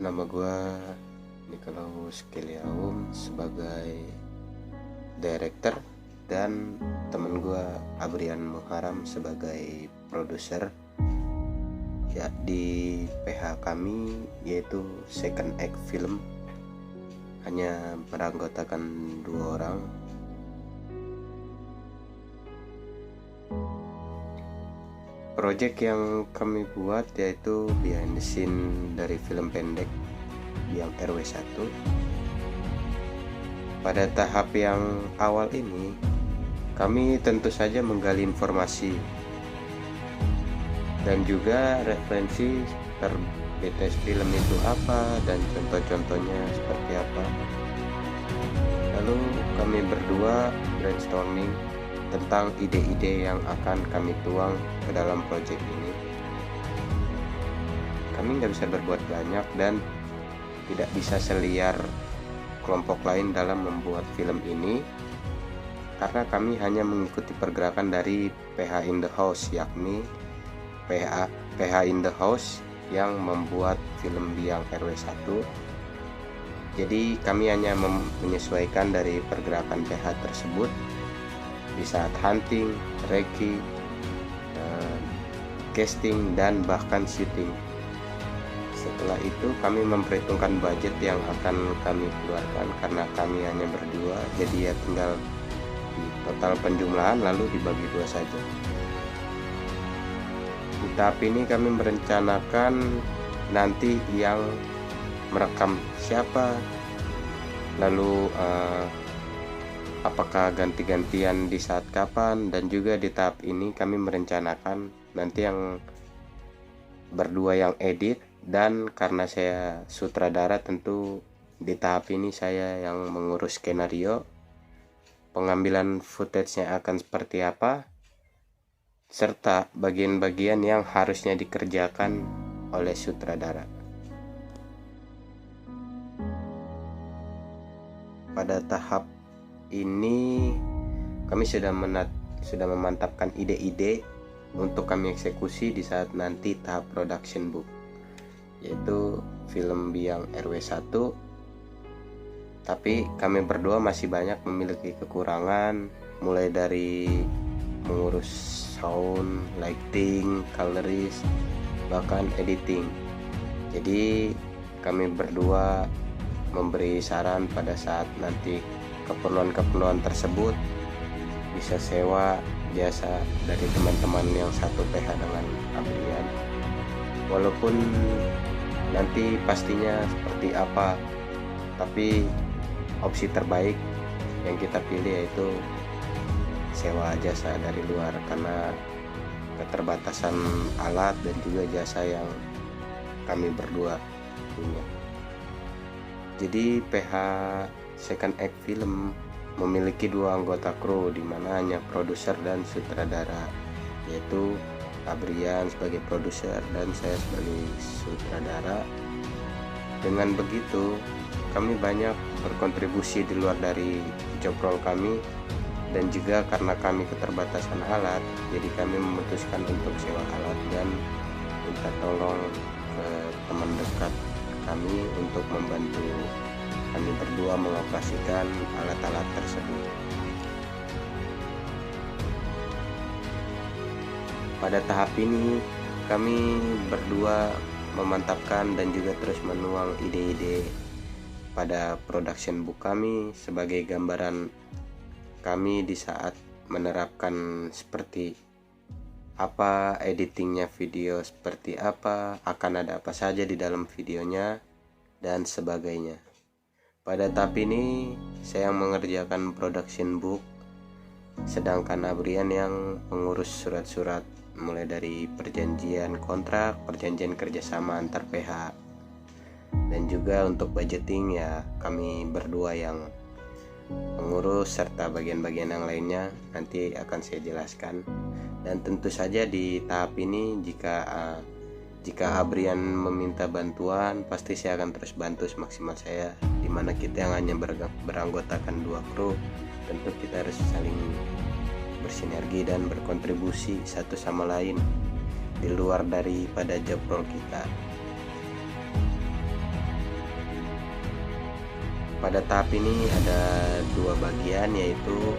Nama gue Nikolaus Kiliaum sebagai director dan temen gue Abrian Muharam sebagai produser ya di PH kami, yaitu Second Act Film. Hanya beranggotakan 2 orang. Project yang kami buat yaitu behind the scene dari film pendek yang RW1. Pada tahap yang awal ini, kami tentu saja menggali informasi dan juga referensi terbatas film itu apa dan contoh-contohnya seperti apa. Lalu kami berdua brainstorming tentang ide-ide yang akan kami tuang ke dalam proyek ini. Kami nggak bisa berbuat banyak dan tidak bisa seliar kelompok lain dalam membuat film ini, karena kami hanya mengikuti pergerakan dari PH in the House, yakni PH in the House yang membuat film Biang RW1. Jadi kami hanya menyesuaikan dari pergerakan PH tersebut di saat hunting, recce, casting, dan bahkan syuting. Setelah itu kami memperhitungkan budget yang akan kami keluarkan, karena kami hanya berdua, jadi ya tinggal di total penjumlahan lalu dibagi 2 saja. Di tahap ini kami merencanakan nanti yang merekam siapa, lalu apakah ganti-gantian di saat kapan, dan juga di tahap ini kami merencanakan nanti yang berdua yang edit, dan karena saya sutradara tentu di tahap ini saya yang mengurus skenario, pengambilan footage-nya akan seperti apa, serta bagian-bagian yang harusnya dikerjakan oleh sutradara. Pada tahap ini kami sudah memantapkan ide-ide untuk kami eksekusi di saat nanti tahap production book, yaitu film Biang RW1. Tapi kami berdua masih banyak memiliki kekurangan, mulai dari mengurus sound, lighting, colorist, bahkan editing. Jadi kami berdua memberi saran pada saat nanti keperluan-keperluan tersebut bisa sewa jasa dari teman-teman yang satu PH dengan Abrian. Walaupun nanti pastinya seperti apa, tapi opsi terbaik yang kita pilih yaitu sewa jasa dari luar, karena keterbatasan alat dan juga jasa yang kami berdua punya. Jadi PH Second Act Film memiliki 2 anggota kru, di mana hanya produser dan sutradara, yaitu Abrian sebagai produser dan saya sebagai sutradara. Dengan begitu, kami banyak berkontribusi di luar dari job role kami, dan juga karena kami keterbatasan alat, jadi kami memutuskan untuk sewa alat dan minta tolong ke teman dekat kami untuk membantu kami berdua mengoperasikan alat-alat tersebut. Pada tahap ini kami berdua memantapkan dan juga terus menuang ide-ide pada production book kami sebagai gambaran kami di saat menerapkan seperti apa editingnya video, seperti apa, akan ada apa saja di dalam videonya, dan sebagainya. Pada tahap ini saya yang mengerjakan production book, sedangkan Abrian yang mengurus surat-surat mulai dari perjanjian kontrak, perjanjian kerjasama antar PH, dan juga untuk budgeting ya kami berdua yang mengurus, serta bagian-bagian yang lainnya nanti akan saya jelaskan. Dan tentu saja di tahap ini jika Abrian meminta bantuan, pasti saya akan terus bantu semaksimal saya, dimana kita yang hanya beranggotakan 2 kru, tentu kita harus saling bersinergi dan berkontribusi satu sama lain di luar daripada job role kita. Pada tahap ini ada dua bagian, yaitu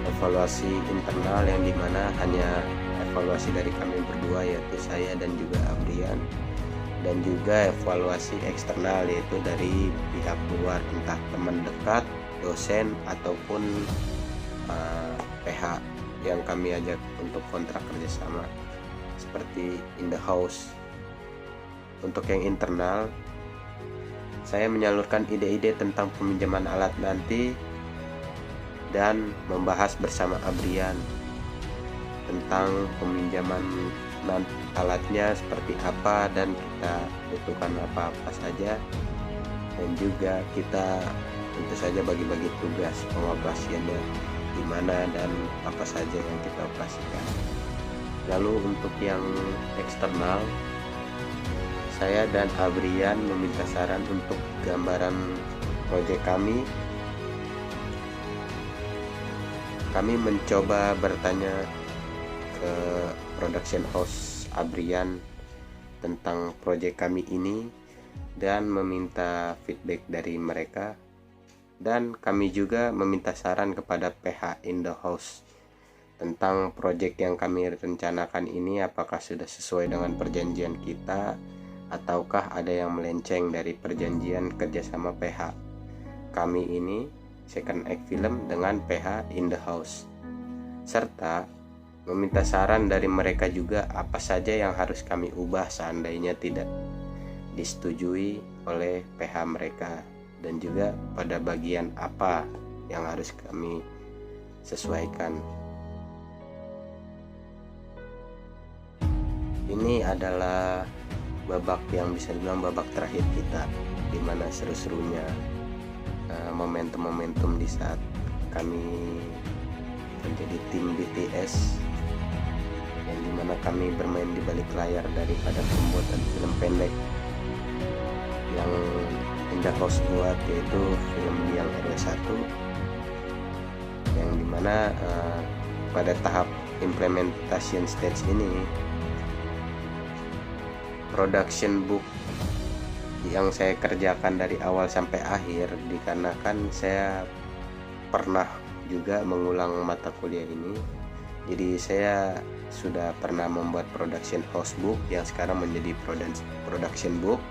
evaluasi internal yang dimana hanya evaluasi dari kami berdua, yaitu saya dan juga Abrian, dan juga evaluasi eksternal yaitu dari pihak luar, entah teman dekat, dosen ataupun PH yang kami ajak untuk kontrak kerjasama seperti in the house. Untuk yang internal, saya menyalurkan ide-ide tentang peminjaman alat nanti dan membahas bersama Abrian tentang peminjaman alatnya seperti apa dan kita butuhkan apa-apa saja, dan juga kita tentu saja bagi-bagi tugas pengoperasiannya gimana dan apa saja yang kita operasikan. Lalu untuk yang eksternal, saya dan Abrian meminta saran untuk gambaran proyek kami. Kami mencoba bertanya ke production house Abrian tentang proyek kami ini dan meminta feedback dari mereka, dan kami juga meminta saran kepada PH in the house tentang proyek yang kami rencanakan ini, apakah sudah sesuai dengan perjanjian kita ataukah ada yang melenceng dari perjanjian kerjasama PH kami ini, Second Act Film, dengan PH in the house, serta meminta saran dari mereka juga apa saja yang harus kami ubah seandainya tidak disetujui oleh PH mereka, dan juga pada bagian apa yang harus kami sesuaikan. Ini adalah babak yang bisa dibilang babak terakhir kita, dimana seru-serunya momentum-momentum di saat kami menjadi tim BTS, yang dimana kami bermain di balik layar daripada pembuatan film pendek yang in the house buat, yaitu film yang RW1, yang dimana pada tahap implementation stage ini production book yang saya kerjakan dari awal sampai akhir, dikarenakan saya pernah juga mengulang mata kuliah ini, jadi saya sudah pernah membuat production house book yang sekarang menjadi production book.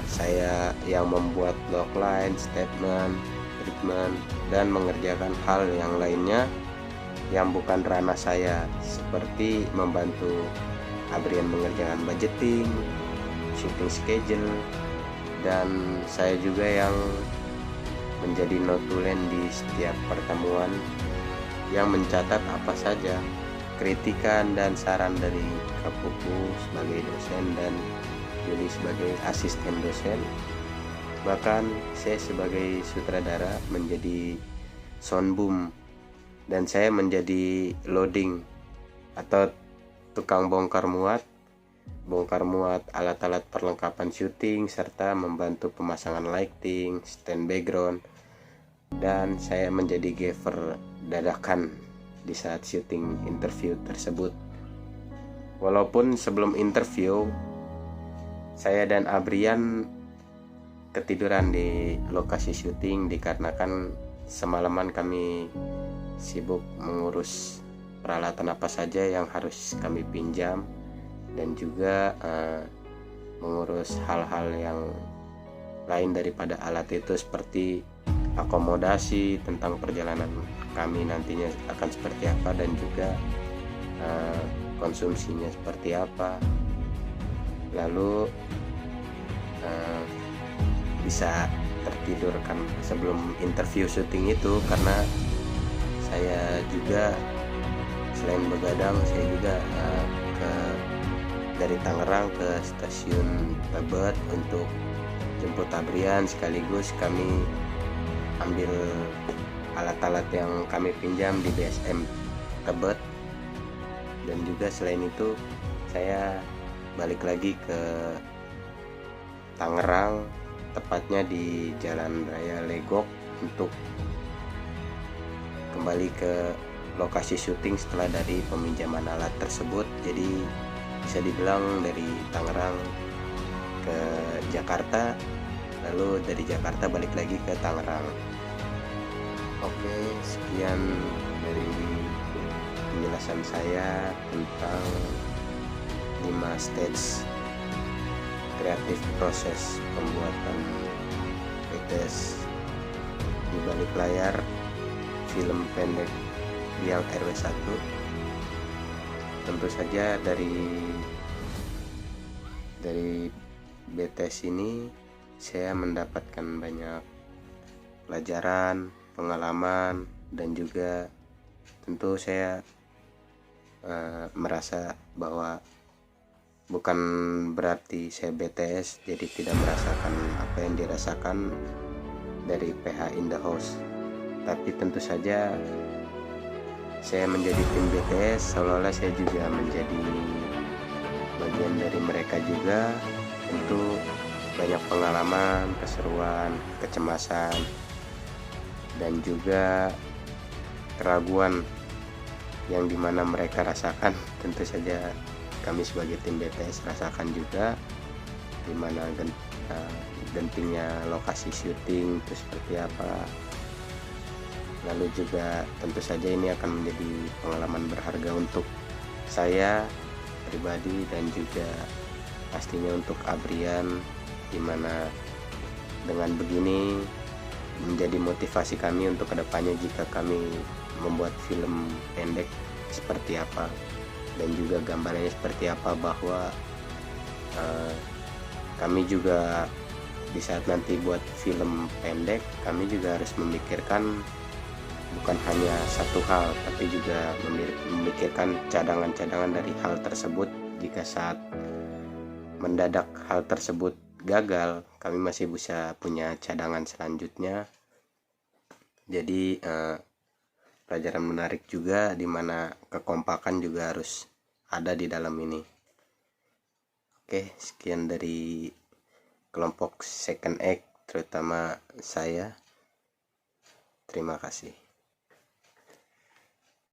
Saya yang membuat logline, statement, treatment, dan mengerjakan hal yang lainnya yang bukan ranah saya, seperti membantu Abrian mengerjakan budgeting, shooting schedule, dan saya juga yang menjadi notulen di setiap pertemuan yang mencatat apa saja kritikan dan saran dari Kapuku sebagai dosen dan Yuli sebagai asisten dosen. Bahkan saya sebagai sutradara menjadi soundboom, dan saya menjadi loading atau tukang bongkar muat alat-alat perlengkapan syuting, serta membantu pemasangan lighting, stand background, dan saya menjadi gaffer dadakan di saat syuting interview tersebut. Walaupun sebelum interview saya dan Abrian ketiduran di lokasi syuting dikarenakan semalaman kami sibuk mengurus peralatan apa saja yang harus kami pinjam, dan juga mengurus hal-hal yang lain daripada alat itu, seperti akomodasi tentang perjalanan kami nantinya akan seperti apa, dan juga konsumsinya seperti apa. Lalu bisa tertidurkan sebelum interview syuting itu, karena saya juga selain begadang, saya juga dari Tangerang ke stasiun Tebet untuk jemput Abrian, sekaligus kami ambil alat-alat yang kami pinjam di BSM Tebet. Dan juga selain itu saya balik lagi ke Tangerang, tepatnya di Jalan Raya Legok, untuk kembali ke lokasi syuting setelah dari peminjaman alat tersebut. Jadi bisa dibilang dari Tangerang ke Jakarta lalu dari Jakarta balik lagi ke Tangerang. Oke, sekian dari penjelasan saya tentang 5 stage kreatif proses pembuatan BTS di balik layar film pendek Yang RW1. Tentu saja dari BTS ini saya mendapatkan banyak pelajaran, pengalaman, dan juga tentu saya merasa bahwa bukan berarti saya BTS jadi tidak merasakan apa yang dirasakan dari PH in the House, tapi tentu saja saya menjadi tim BTS seolah-olah saya juga menjadi bagian dari mereka juga. Tentu banyak pengalaman, keseruan, kecemasan, dan juga keraguan yang dimana mereka rasakan tentu saja kami sebagai tim BTS rasakan juga, dimana gentingnya lokasi syuting itu seperti apa. Lalu juga tentu saja ini akan menjadi pengalaman berharga untuk saya pribadi dan juga pastinya untuk Abrian, dimana dengan begini menjadi motivasi kami untuk kedepannya jika kami membuat film pendek seperti apa dan juga gambarannya seperti apa, bahwa kami juga di saat nanti buat film pendek kami juga harus memikirkan bukan hanya satu hal, tapi juga memikirkan cadangan-cadangan dari hal tersebut. Jika saat mendadak hal tersebut gagal, kami masih bisa punya cadangan selanjutnya. Jadi pelajaran menarik juga, dimana kekompakan juga harus ada di dalam ini. Oke, sekian dari kelompok Second Act, terutama saya. Terima kasih.